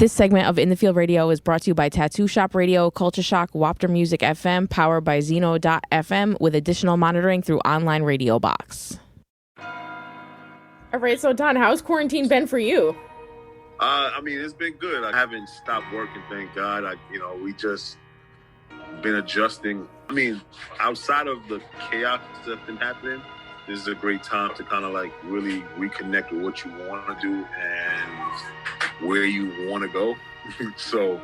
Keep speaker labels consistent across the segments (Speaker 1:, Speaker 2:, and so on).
Speaker 1: This segment of In the Field Radio is brought to you by Tattoo Shop Radio, Culture Shock, Wapter Music FM, powered by Zeno.fm, with additional monitoring through online radio box. All right, so Don, how's quarantine been for you?
Speaker 2: I mean, it's been good. I haven't stopped working, thank God. We just been adjusting. I mean, outside of the chaos that's been happening, this is a great time to kind of like really reconnect with what you want to do and where you want to go. So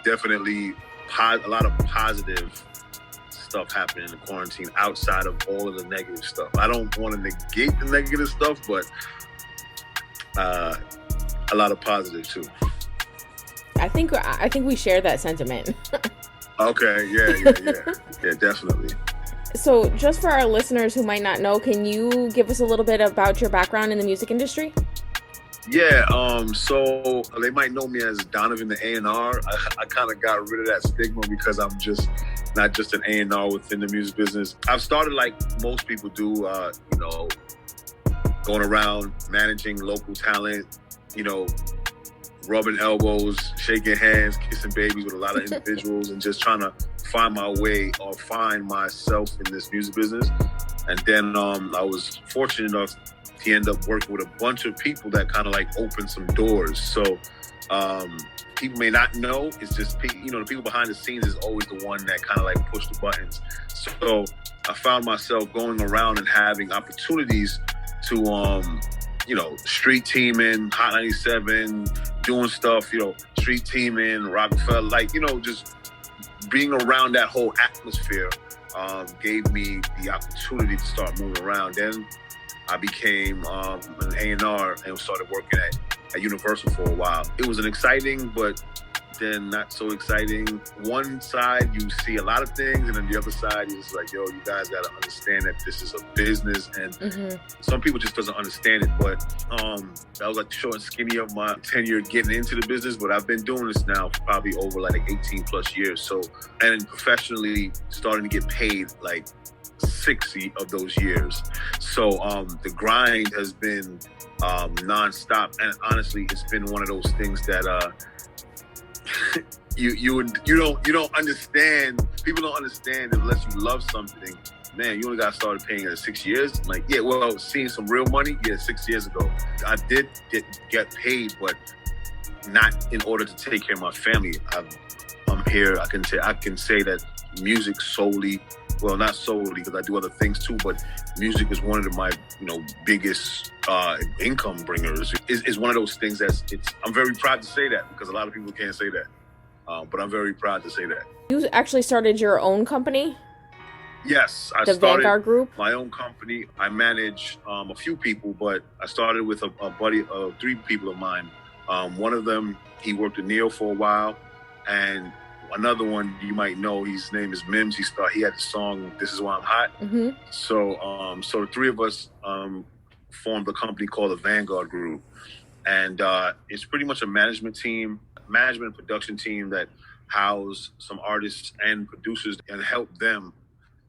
Speaker 2: definitely a lot of positive stuff happening in the quarantine outside of all of the negative stuff. I don't want to negate the negative stuff, but a lot of positive too.
Speaker 1: I think we share that sentiment.
Speaker 2: Okay, yeah, definitely.
Speaker 1: So just for our listeners who might not know, can you give us a little bit about your background in the music industry?
Speaker 2: Yeah, so they might know me as Donavan the A&R. I kind of got rid of that stigma because I'm just not just an A&R within the music business. I've started like most people do, going around managing local talent, rubbing elbows, shaking hands, kissing babies with a lot of individuals and just trying to find my way or find myself in this music business. And then I was fortunate enough to end up working with a bunch of people that kind of like opened some doors. So people may not know, it's just, the people behind the scenes is always the one that kind of like push the buttons. So I found myself going around and having opportunities to, street teaming, Hot 97, doing stuff, street teaming, Rockefeller, just being around that whole atmosphere gave me the opportunity to start moving around. Then I became an A&R and started working at Universal for a while. It was an exciting, but then not so exciting. One side, you see a lot of things, and then the other side is like, yo, you guys got to understand that this is a business, and some people just doesn't understand it. But that was like short and skinny of my tenure getting into the business, but I've been doing this now for probably over like 18 plus years. So, and professionally starting to get paid like 60 of those years. So the grind has been nonstop, and honestly, it's been one of those things that you don't understand. People don't understand unless you love something. Man, you only got started paying at 6 years. Like, yeah, well, seeing some real money, 6 years ago. I did get paid, but not in order to take care of my family. I'm here. I can say that music solely. Well, not solely, because I do other things too, but music is one of my, biggest income bringers. Is one of those things I'm very proud to say that, because a lot of people can't say that. But I'm very proud to say that. You
Speaker 1: actually started your own company?
Speaker 2: Yes, I started Vanguard Group? My own company. I manage a few people, but I started with a buddy, 3 people of mine. One of them, he worked at Neo for a while, and another one you might know, his name is Mims. He had the song "This Is Why I'm Hot." Mm-hmm. So the 3 of us formed a company called the Vanguard Group, and it's pretty much a management and production team that house some artists and producers and help them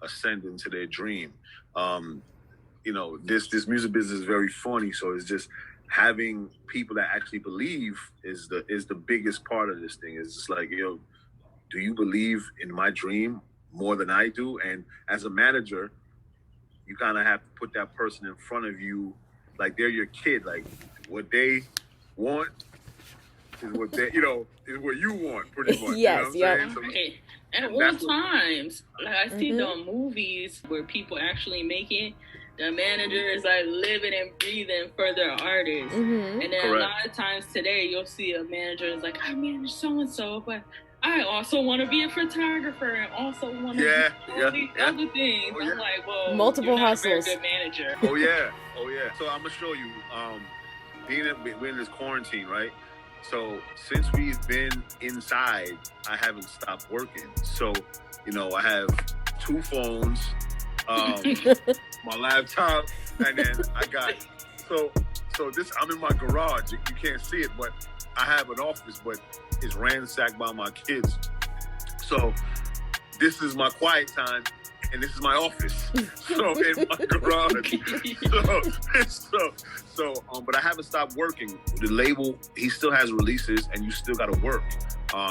Speaker 2: ascend into their dream. This music business is very funny, so it's just having people that actually believe is the biggest part of this thing. It's just like, do you believe in my dream more than I do? And as a manager, you kind of have to put that person in front of you like they're your kid. Like, what they want is what they, is what you want, pretty much.
Speaker 1: Yes,
Speaker 3: yeah. So, and at all times, like I see the movies where people actually make it, the manager is like living and breathing for their artists. Mm-hmm. And then a lot of times today, you'll see a manager is like, I manage so-and-so, but I also want to be a photographer and also want to do all these other things. Oh, yeah. I'm like, well,
Speaker 1: multiple
Speaker 3: you're not
Speaker 1: hustles.
Speaker 3: A very good manager.
Speaker 2: Oh yeah. So I'm gonna show you. We're in this quarantine, right? So since we've been inside, I haven't stopped working. So I have 2 phones, my laptop, and then I got so this. I'm in my garage. You can't see it, but I have an office, but it's ransacked by my kids. So this is my quiet time, and this is my office. So in my garage. But I haven't stopped working. The label, he still has releases, and you still got to work.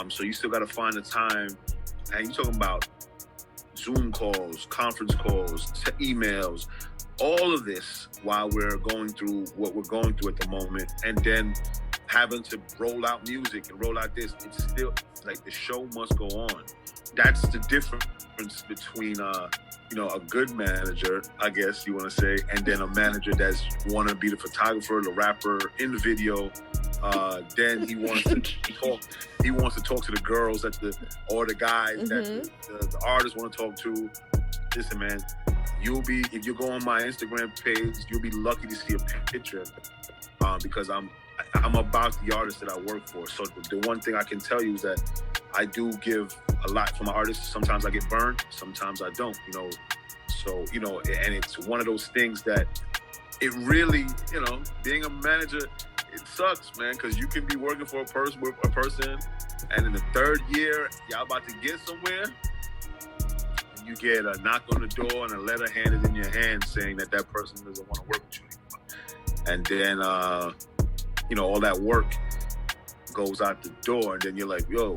Speaker 2: So you still got to find the time. And you're talking about Zoom calls, conference calls, emails, all of this while we're going through what we're going through at the moment, and then having to roll out music and roll out this. It's still like the show must go on. That's the difference between a good manager, I guess you want to say, and then a manager that's want to be the photographer, the rapper in the video. Then he wants to talk. He wants to talk to the girls or the guys that the artists want to talk to. Listen, man, if you go on my Instagram page, you'll be lucky to see a picture because I'm about the artists that I work for. So the one thing I can tell you is that I do give a lot for my artists. Sometimes I get burned, sometimes I don't. So and it's one of those things that it really, being a manager, it sucks, man, because you can be working for a person, and in the third year, y'all about to get somewhere, and you get a knock on the door and a letter handed in your hand saying that person doesn't want to work with you anymore. And then, all that work goes out the door, and then you're like, yo,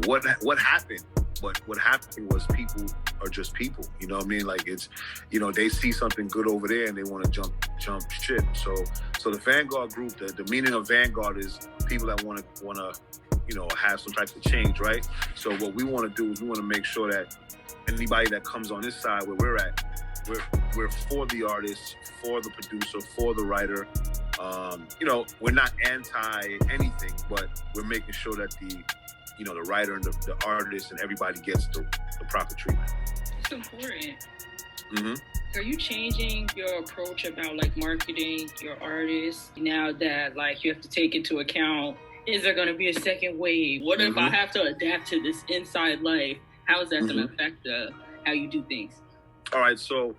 Speaker 2: what happened? But what happened was people are just people. You know what I mean? Like it's, they see something good over there and they want to jump ship. So the Vanguard group, the meaning of Vanguard is people that want to, have some type of change, right? So what we want to do is we want to make sure that anybody that comes on this side where we're at, we're for the artist, for the producer, for the writer. We're not anti anything, but we're making sure that the writer and the artist and everybody gets the proper treatment.
Speaker 3: It's important.
Speaker 2: Mm-hmm.
Speaker 3: Are you changing your approach about marketing your artists now that you have to take into account, is there going to be a second wave? What if I have to adapt to this inside life? How is that going to affect how you do things?
Speaker 2: All right, so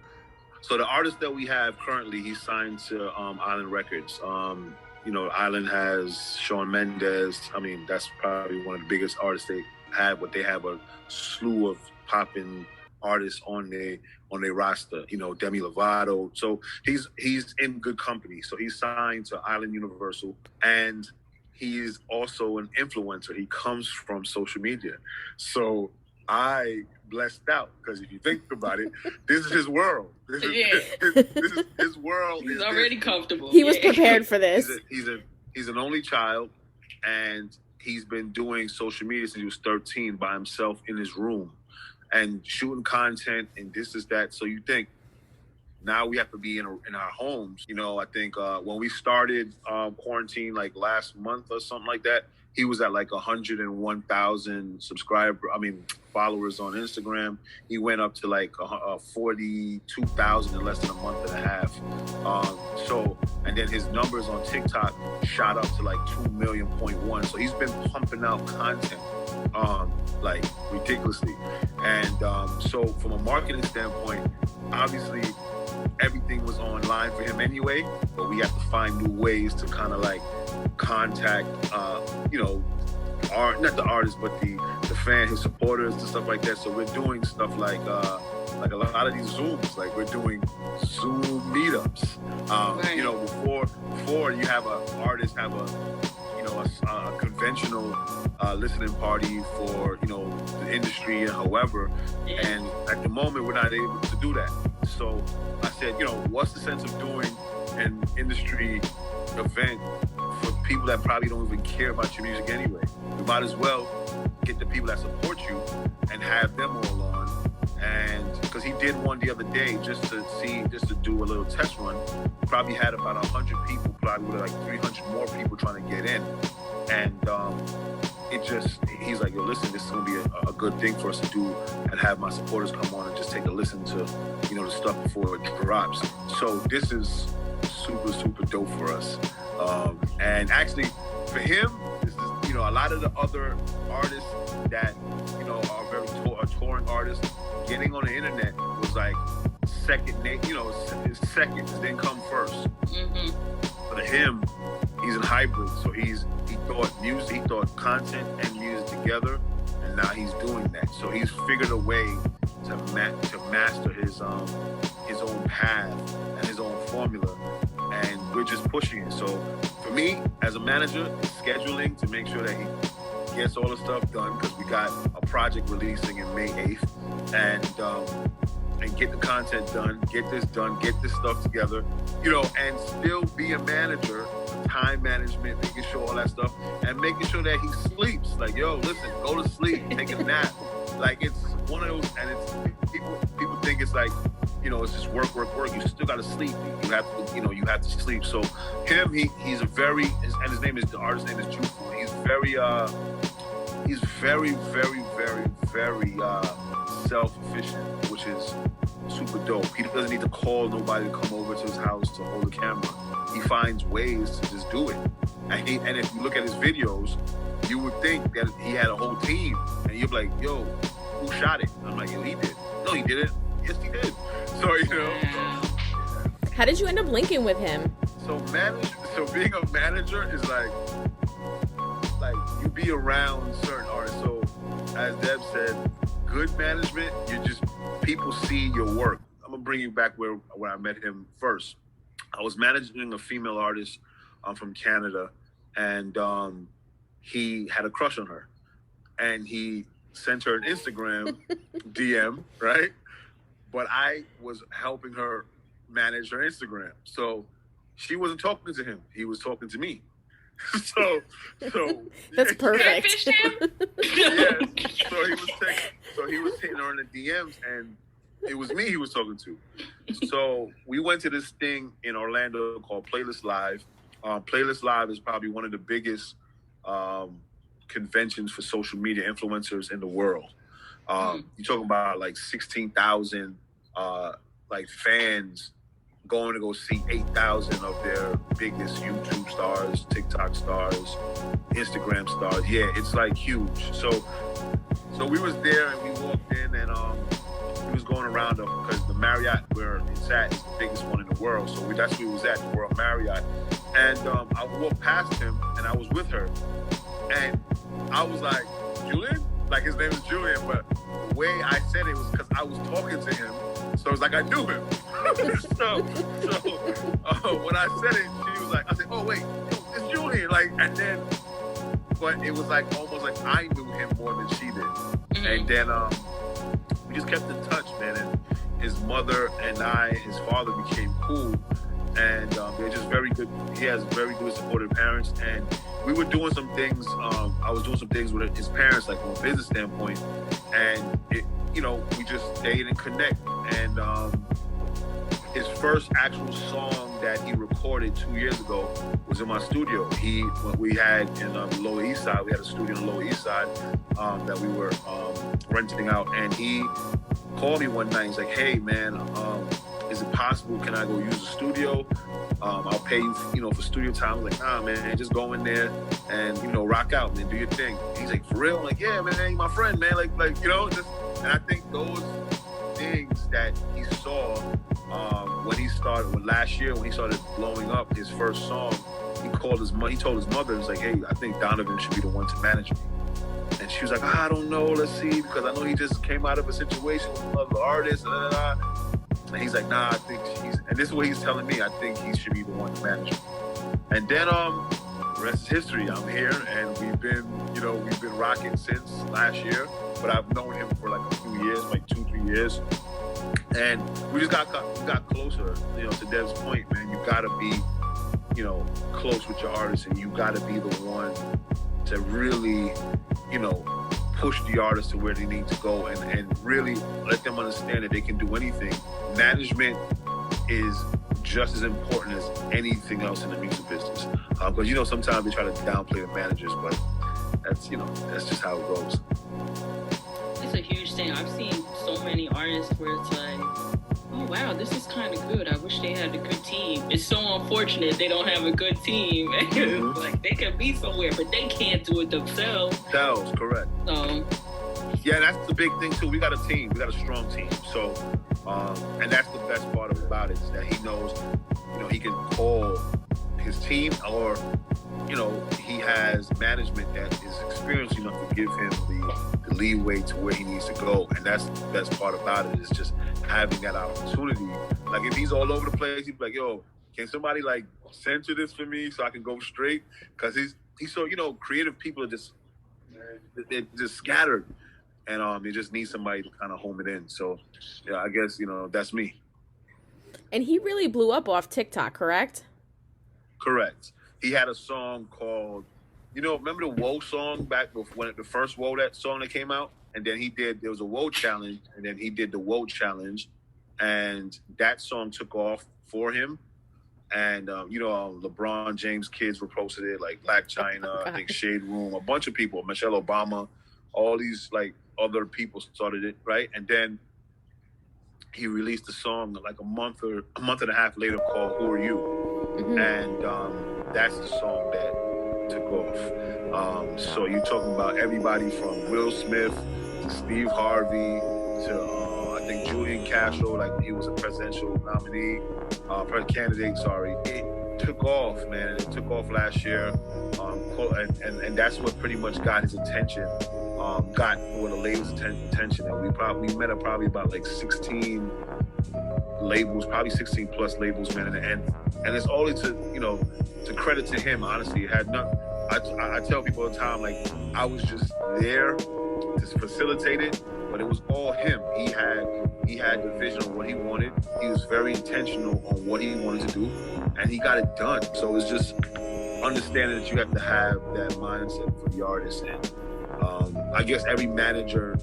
Speaker 2: the artist that we have currently, he's signed to Island Records. Island has Shawn Mendes. I mean, that's probably one of the biggest artists they have, but they have a slew of popping artists on their roster. Demi Lovato. So he's in good company. So he's signed to Island Universal, and he's also an influencer. He comes from social media. So I blessed out because if you think about it, this is his world. This is his world.
Speaker 3: He's already comfortable.
Speaker 1: He was prepared for this.
Speaker 2: He's an only child, and he's been doing social media since he was 13 by himself in his room and shooting content and this is that. So you think now we have to be in our homes. I think when we started quarantine last month or something like that, he was at 101,000 followers on Instagram. He went up to 42,000 in less than a month and a half. And then his numbers on TikTok shot up to 2 million.1. So he's been pumping out content ridiculously. And so from a marketing standpoint, obviously everything was online for him anyway, but we have to find new ways to kind of contact not the artists but the fan, his supporters and stuff like that. So we're doing stuff like a lot of these Zooms, we're doing Zoom meetups. Right. Before you have an artist have a conventional listening party for the industry and however, and at the moment we're not able to do that. So I said, what's the sense of doing an industry event for people that probably don't even care about your music anyway? We might as well get the people that support you and have them all on. And because he did one the other day just to do a little test run, probably had about 100 people, probably with 300 more people trying to get in. And he's like, yo, listen, this is gonna be a good thing for us to do and have my supporters come on and just take a listen to the stuff before it drops. So this is super, super dope for us. And actually for him, this is a lot of the other artists that are very touring artists, getting on the internet was second, second, then come first. Mm-hmm. For him, he's in hybrid, so he thought content and music together, and now he's doing that. So he's figured a way to master his own path and his own formula, and we're just pushing it. So for me, as a manager, it's scheduling to make sure that he gets all the stuff done, because we got a project releasing in May 8th, and get the content done, get this stuff together, and still be a manager, time management, making sure all that stuff, and making sure that he sleeps. Like, yo, listen, go to sleep, take a nap. Like, it's one of those, and it's people think it's like, it's just work. You still got to sleep. You have to sleep. So he's a very, and his name is, the artist's name is Jufu. He's very, very, very, very, very self-efficient, which is super dope. He doesn't need to call nobody to come over to his house to hold the camera. He finds ways to just do it. And if you look at his videos, you would think that he had a whole team, and you'd be like, yo, who shot it? I'm like, yo, he did. No, he didn't. Yes, he did. So,
Speaker 1: How did you end up linking with him?
Speaker 2: So being a manager is like you be around certain artists. So as Deb said, good management, people see your work. I'm gonna bring you back where I met him first. I was managing a female artist from Canada, and he had a crush on her, and he sent her an Instagram DM, right? But I was helping her manage her Instagram, so she wasn't talking to him; he was talking to me. So
Speaker 1: that's perfect.
Speaker 2: Yeah. So he was hitting her in the DMs, and it was me he was talking to. So we went to this thing in Orlando called Playlist Live. Playlist Live is probably one of the biggest conventions for social media influencers in the world. You're talking about like 16,000 fans going to go see 8,000 of their biggest YouTube stars, TikTok stars, Instagram stars. Yeah, it's like huge. So we was there, and we walked in, and we was going around because the Marriott where it's at is the biggest one in the world. So that's where we was at, the World Marriott. And I walked past him, and I was with her, and I was like, Julian? Like, his name is Julian, but the way I said it was because I was talking to him. So it's like I knew him. so when I said it, she was like, I said, oh wait, it's Julian. Like, and then, but it was like almost like I knew him more than she did. Mm-hmm. And then we just kept in touch, man. And his mother and his father became cool. And they're just very good. He has very good supportive parents. And we were doing some things. I was doing some things with his parents, like from a business standpoint. And we just stayed and connect. And his first actual song that he recorded 2 years ago was in my studio. We had in the Lower East Side. We had a studio in the Lower East Side that we were renting out. And he called me one night. He's like, "Hey, man, is it possible? Can I go use the studio? I'll pay you, for studio time." I was like, "Nah, man, just go in there and rock out, man, do your thing." He's like, "For real?" I'm like, "Yeah, man, you're my friend, man." And I think those things that he saw last year when he started blowing up his first song, he told his mother, "It's like, hey, I think Donavan should be the one to manage me." And she was like, "I don't know, let's see, because I know he just came out of a situation with another artist." And he's like, "Nah, I think and this is what he's telling me, I think he should be the one to manage me." And then the rest is history. I'm here, and we've been rocking since last year, but I've known him for like a few years, like 2-3 years. And we just got closer, to Dev's point, man. You gotta be, close with your artists, and you gotta be the one to really, push the artists to where they need to go, and really let them understand that they can do anything. Management is just as important as anything else in the music business. Because, sometimes they try to downplay the managers, but that's just how it goes.
Speaker 3: It's a huge thing. I've seen so many artists where it's like, oh wow, this is kind of good. I wish they had a good team. It's so unfortunate they don't have a good team. Mm-hmm. Like, they can be somewhere, but they can't do it themselves.
Speaker 2: Correct.
Speaker 3: So,
Speaker 2: yeah, that's the big thing too. We got a team. We got a strong team. So, and that's the best part about it, is that he knows, he can call his team, or, he has management that is experienced enough to give him the leeway to where he needs to go. And that's the best part about it, is just having that opportunity. Like, if he's all over the place, he's like, yo, can somebody like censor this for me so I can go straight? Because he's so, creative people are just, they're just scattered. And you just need somebody to kind of home it in. So, yeah, I guess, that's me.
Speaker 1: And he really blew up off TikTok, correct?
Speaker 2: Correct. He had a song called, remember the Whoa song back when the first Whoa song that came out? And then there was a Whoa challenge, and then he did the Whoa challenge. And that song took off for him. And, LeBron James kids were posted it, like Black China, I think Shade Room, a bunch of people, Michelle Obama, all these, like, other people started it, right? And then he released a song like a month and a half later called Who Are You? Mm-hmm. And that's the song that took off. So you're talking about everybody from Will Smith to Steve Harvey to I think Julian Castro, like he was a presidential nominee, candidate, sorry. It took off, man. It took off last year. And that's what pretty much got his attention. Got the label's attention, and we met up probably about like 16 labels, probably 16 plus labels, man. And it's only to credit to him, honestly. It had nothing. I tell people all the time, like, I was just there to facilitate it, but it was all him. He had the vision of what he wanted. He was very intentional on what he wanted to do, and he got it done. So it's just understanding that you have to have that mindset for the artist. And I guess every manager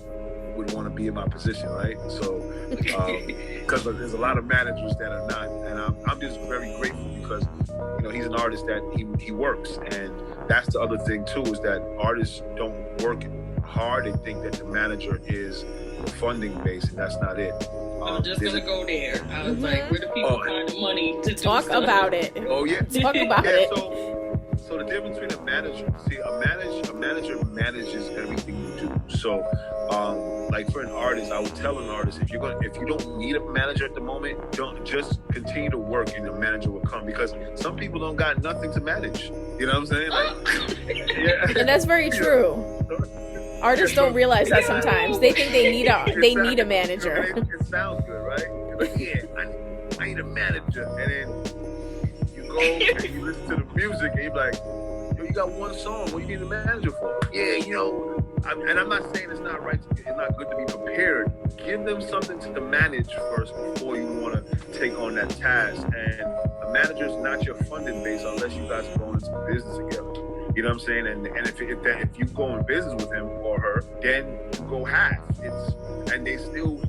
Speaker 2: would want to be in my position, right? So, because there's a lot of managers that are not, and I'm just very grateful because, he's an artist that he works, and that's the other thing too, is that artists don't work hard. They think that the manager is the funding base, and that's not it.
Speaker 3: I'm just gonna go there. I was like, where do people find the money to
Speaker 1: talk about it?
Speaker 2: Oh yeah,
Speaker 1: talk about it.
Speaker 2: So the difference between a manager, a manager manages everything you do. So, like for an artist, I would tell an artist, if you don't need a manager at the moment, don't just continue to work, and the manager will come, because some people don't got nothing to manage. You know what I'm saying? Like, yeah.
Speaker 1: And that's very true. Artists don't realize that sometimes. They think they need a manager.
Speaker 2: It sounds good, right? You're like, yeah, I need a manager, and then go and you listen to the music and you're like, yo, you got one song, what do you need a manager for? Yeah, and I'm not saying it's not right, it's not good to be prepared. Give them something to manage first before you want to take on that task. And a manager is not your funding base unless you guys are going into business together. You know what I'm saying? And if you go in business with him or her, then you go half. And they're still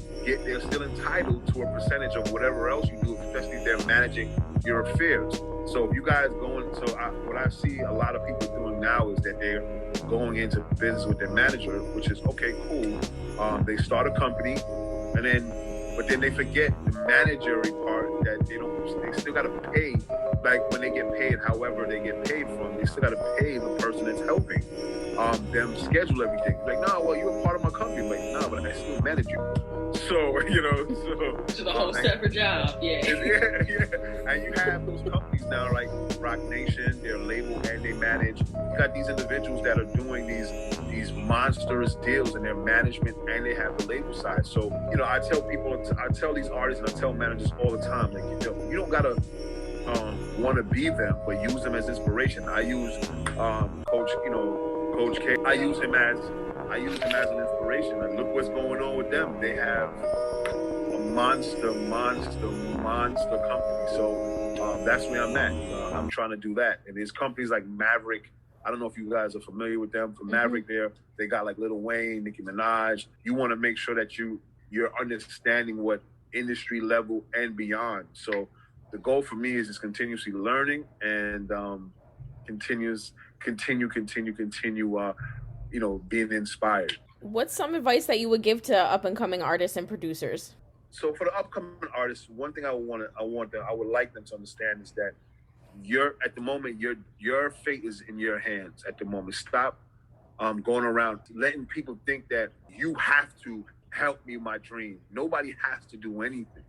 Speaker 2: entitled to a percentage of whatever else you do, especially if they're managing your affairs. So if you guys what I see a lot of people doing now is that they're going into business with their manager, which is okay, cool. They start a company, but then they forget the managerial part, that they still gotta pay, like when they get paid, however they get paid from, they still gotta pay the person that's helping them schedule everything. Like, no, well, you're a part of my company. Like, no, but I still manage you. So,
Speaker 3: it's a whole separate job, yeah.
Speaker 2: Yeah. And you have those companies now, like Rock Nation, they're labeled and they manage. You got these individuals that are doing these monstrous deals in their management, and they have the label side. So, I tell these artists and I tell managers all the time, like, you don't gotta want to be them, but use them as inspiration. I use Coach K. I use him as an inspiration. And look what's going on with them. They have a monster company. So that's where I'm at. I'm trying to do that. And there's companies like Maverick. I don't know if you guys are familiar with them. For Maverick, they got like Lil Wayne, Nicki Minaj. You want to make sure that you're understanding what industry level and beyond. So the goal for me is just continuously learning and continue, being inspired.
Speaker 1: What's some advice that you would give to up and coming artists and producers?
Speaker 2: So for the upcoming artists, one thing I would like them to understand is that at the moment your fate is in your hands at the moment. Stop going around letting people think that you have to help me with my dream. Nobody has to do anything.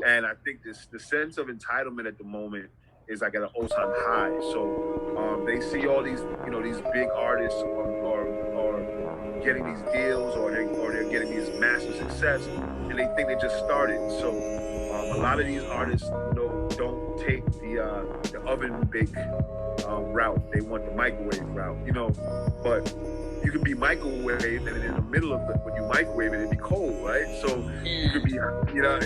Speaker 2: And I think the sense of entitlement at the moment is like at an all-time high. So they see all these, you know, these big artists are getting these deals, or they're getting these massive success, and they think they just started. So a lot of these artists, you know, don't take the oven bake route. They want the microwave route, you know. But you could be microwaved, and in the middle of when you microwave it, it'd be cold, right? So you could be, you know,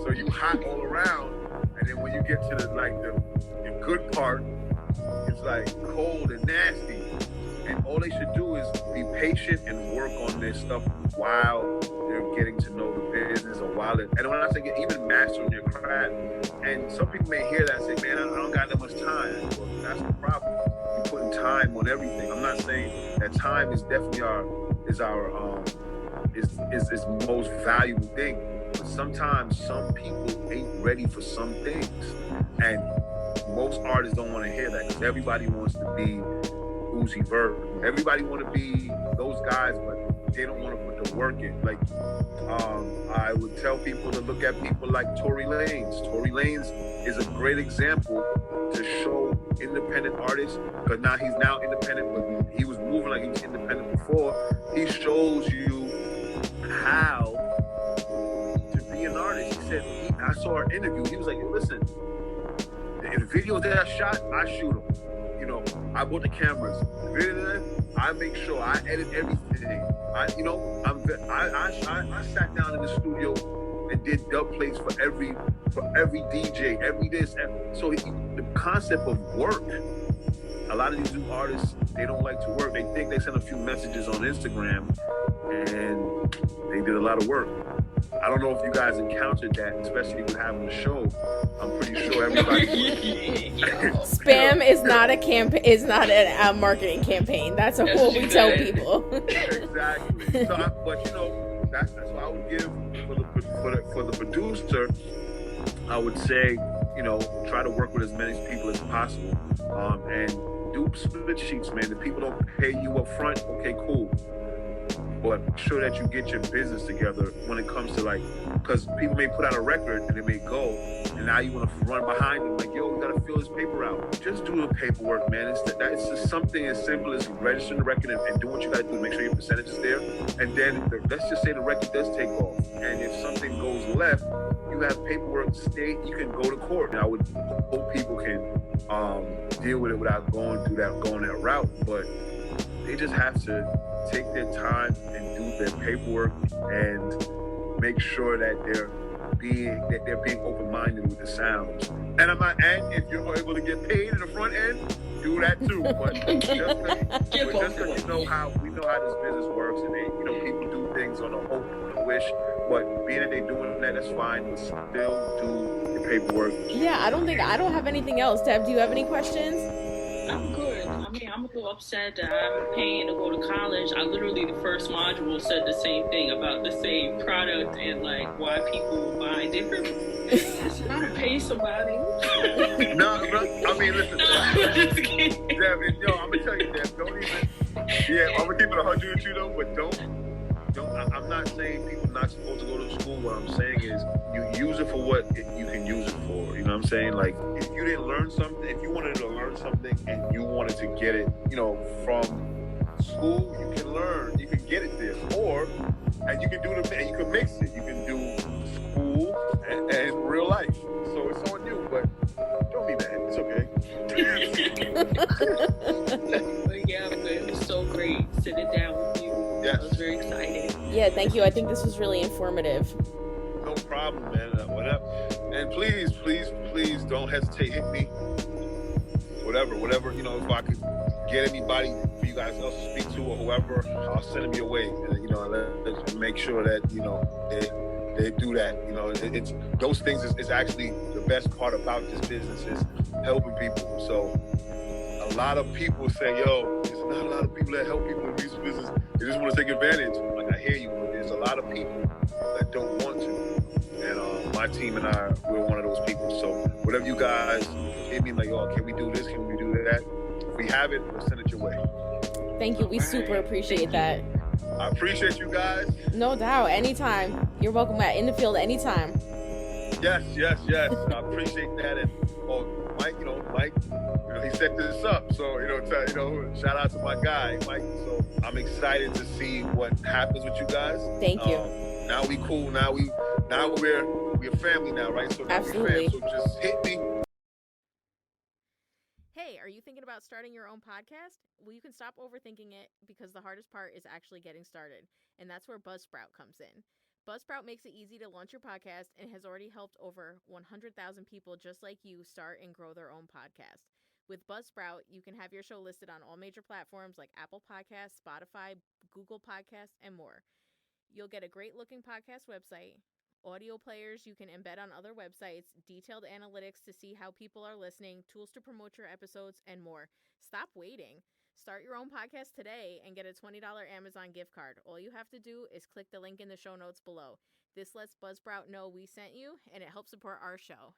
Speaker 2: so you hot all around, and then when you get to the good part, it's like cold and nasty. And all they should do is be patient and work on this stuff while they're getting to know the business, or while they're, and when I say even mastering your craft. And some people may hear that and say, man, I don't got that much time. Well, that's the problem. You're putting time on everything. I'm not saying that time is definitely our most valuable thing. But sometimes some people ain't ready for some things. And most artists don't want to hear that, because everybody wants to be Uzi Vert. Everybody want to be those guys, but they don't want to put the work in. Like, I would tell people to look at people like Tory Lanez. Tory Lanez is a great example to show independent artists, because now he's now independent, but he was moving like he was independent before. He shows you how to be an artist. He said, I saw an interview. He was like, listen, the videos that I shot, I shoot them. You know, I bought the cameras. The video, I make sure I edit everything. I sat down in the studio and did dub plates for every DJ, every this. So the concept of work, a lot of these new artists, they don't like to work. They think they send a few messages on Instagram and they did a lot of work. I don't know if you guys encountered that, especially with having a show. I'm pretty sure everybody.
Speaker 1: Spam is not a is not a marketing campaign. That's what we tell people.
Speaker 2: Exactly. So, but you know, that's what I would give for the producer. I would say, you know, try to work with as many people as possible, and do split sheets, man. If people don't pay you up front, okay, cool. But make sure that you get your business together when it comes to, like, because people may put out a record and it may go, and now you want to run behind them like, yo, we got to fill this paper out. Just do the paperwork, man. It's just something as simple as registering the record and doing what you got to do to make sure your percentage is there. And then let's just say the record does take off, and if something goes left, you have paperwork state, you can go to court. And I would hope people can deal with it without going that route, but they just have to take their time and do their paperwork and make sure that they're being open-minded with the sounds. And if you're able to get paid in the front end, do that too. But just because we know how this business works, and people do things on a hope and a wish. But being that they're doing that, that's fine. But still do the paperwork.
Speaker 1: Yeah, I don't have anything else. Deb, do you have any questions?
Speaker 3: I'm good. I mean, I'm a little upset that I'm paying to go to college. I literally, the first module said the same thing about the same product and like why people buy different. It's not to pay somebody.
Speaker 2: No, I mean, listen. Deb, I'm gonna tell you, Deb, don't even. Yeah, I'm gonna keep it 100 with you though, but don't. I'm not saying people not supposed to go to school. What I'm saying is you use it for what you can use it for. You know what I'm saying? Like, if you didn't learn something, if you wanted to learn something and you wanted to get it, from school, you can learn. You can get it there. And you can do and you can mix it. You can do school and real life. So it's on you, but don't be mad. It's okay.
Speaker 3: Yeah, but it was so great sitting down with you. Yes. I was very excited.
Speaker 1: Yeah, thank you. I think this was really informative.
Speaker 2: No problem, man. Whatever. And please don't hesitate. Hit me. Whatever. If I could get anybody for you guys else to speak to or whoever, I'll send them your way. And let's make sure that they do that. It's those things is actually the best part about this business is helping people. So a lot of people say, yo, there's not a lot of people that help people in the music business. They just want to take advantage. Like, I hear you, but there's a lot of people that don't want to. And my team and I, we're one of those people. So whatever you guys hit me like, oh, can we do this? Can we do that? If we have it, we'll send it your way.
Speaker 1: Thank you. We super appreciate that.
Speaker 2: I appreciate you guys.
Speaker 1: No doubt. Anytime. You're welcome in the field anytime.
Speaker 2: Yes. I appreciate that. And Mike, he set this up. So, shout out to my guy, Mike. So I'm excited to see what happens with you guys.
Speaker 1: Thank you.
Speaker 2: Now we cool. Now we're family now, right? So now
Speaker 1: absolutely.
Speaker 2: So just hit me.
Speaker 1: Hey, are you thinking about starting your own podcast? Well, you can stop overthinking it because the hardest part is actually getting started. And that's where Buzzsprout comes in. Buzzsprout makes it easy to launch your podcast and has already helped over 100,000 people just like you start and grow their own podcast. With Buzzsprout, you can have your show listed on all major platforms like Apple Podcasts, Spotify, Google Podcasts, and more. You'll get a great-looking podcast website, audio players you can embed on other websites, detailed analytics to see how people are listening, tools to promote your episodes, and more. Stop waiting. Start your own podcast today and get a $20 Amazon gift card. All you have to do is click the link in the show notes below. This lets Buzzsprout know we sent you, and it helps support our show.